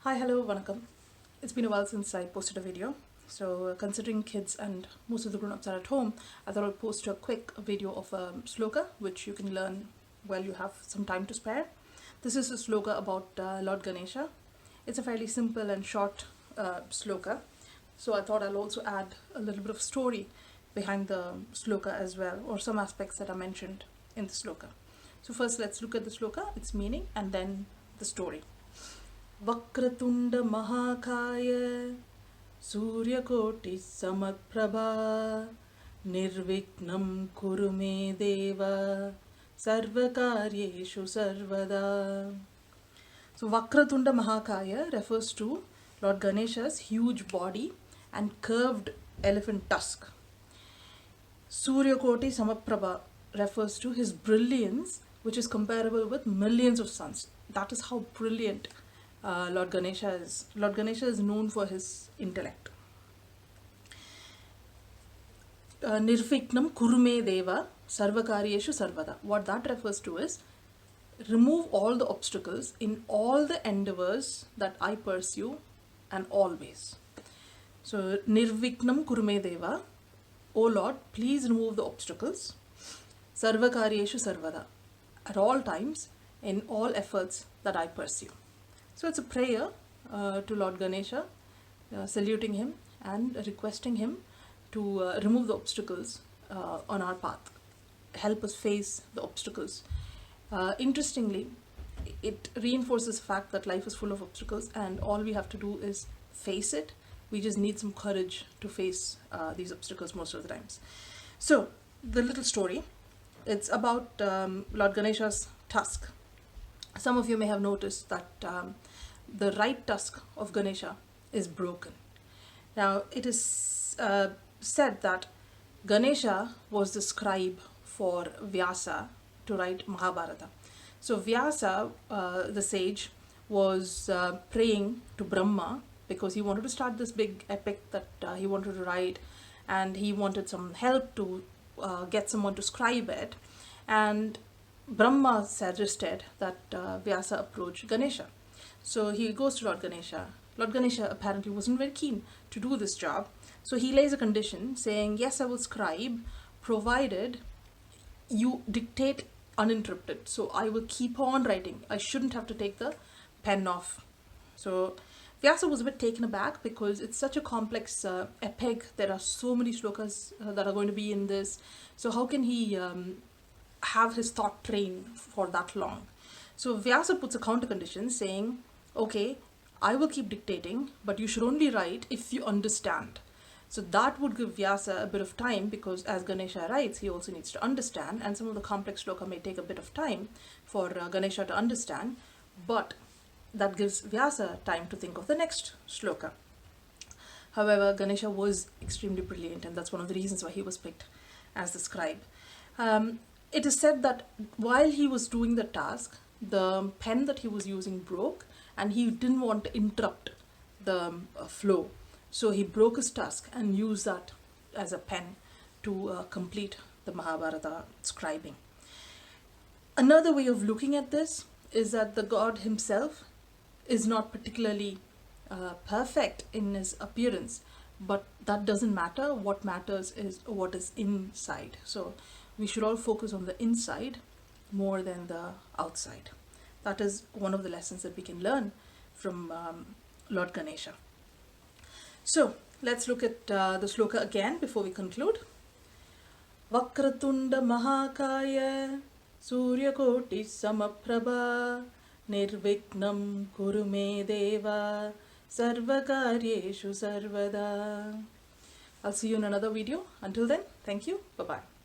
Hi, hello, vanakkam. It's been a while since I posted a video. So, considering kids and most of the grown-ups are at home, I thought I'd post a quick video of a sloka which you can learn while you have some time to spare. This is a sloka about Lord Ganesha. It's a fairly simple and short sloka. So, I thought I'll also add a little bit of story behind the sloka as well, or some aspects that are mentioned in the sloka. So, first let's look at the sloka, its meaning, and then the story. Vakratunda महाकाय सूर्यकोटि समप्रभा निर्विघ्नं कुरु मे देव सर्वकार्येषु सर्वदा. So Vakratunda Mahakaya refers to Lord Ganesha's huge body and curved elephant tusk. Suryakoti Samaprabha refers to his brilliance, which is comparable with millions of suns. That is how brilliant Lord Ganesha is. Lord Ganesha is known for his intellect. Nirviknam kurume deva sarvakaryeshu sarvada. What that refers to is remove all the obstacles in all the endeavors that I pursue and always. So Nirviknam kurume deva. O Lord, please remove the obstacles. Sarvakaryeshu sarvada. At all times, in all efforts that I pursue. So it's a prayer to Lord Ganesha, saluting him and requesting him to remove the obstacles on our path, help us face the obstacles. Interestingly, it reinforces the fact that life is full of obstacles and all we have to do is face it. We just need some courage to face these obstacles most of the times. So the little story, it's about Lord Ganesha's tusk. Some of you may have noticed that the right tusk of Ganesha is broken. Now, it is said that Ganesha was the scribe for Vyasa to write Mahabharata. So Vyasa, the sage, was praying to Brahma because he wanted to start this big epic that he wanted to write, and he wanted some help to get someone to scribe it. And Brahma suggested that Vyasa approach Ganesha. So he goes to Lord Ganesha. Lord Ganesha apparently wasn't very keen to do this job. So he lays a condition saying, yes, I will scribe, provided you dictate uninterrupted. So I will keep on writing. I shouldn't have to take the pen off. So Vyasa was a bit taken aback because it's such a complex epic. There are so many shlokas that are going to be in this. So how can he have his thought train for that long? So Vyasa puts a counter condition saying, okay, I will keep dictating, but you should only write if you understand. So that would give Vyasa a bit of time because as Ganesha writes, he also needs to understand, and some of the complex shloka may take a bit of time for Ganesha to understand, but that gives Vyasa time to think of the next shloka. However, Ganesha was extremely brilliant, and that's one of the reasons why he was picked as the scribe. It is said that while he was doing the task, the pen that he was using broke and he didn't want to interrupt the flow. So he broke his tusk and used that as a pen to complete the Mahabharata scribing. Another way of looking at this is that the god himself is not particularly perfect in his appearance, but that doesn't matter. What matters is what is inside. So we should all focus on the inside more than the outside. That is one of the lessons that we can learn from Lord Ganesha. So let's look at the sloka again before we conclude. Vakratunda Mahakaya Suryakoti Samaprabha Nirviknam Kurume Deva Sarvakaryeshu Sarvada. I'll see you in another video. Until then, thank you. Bye-bye.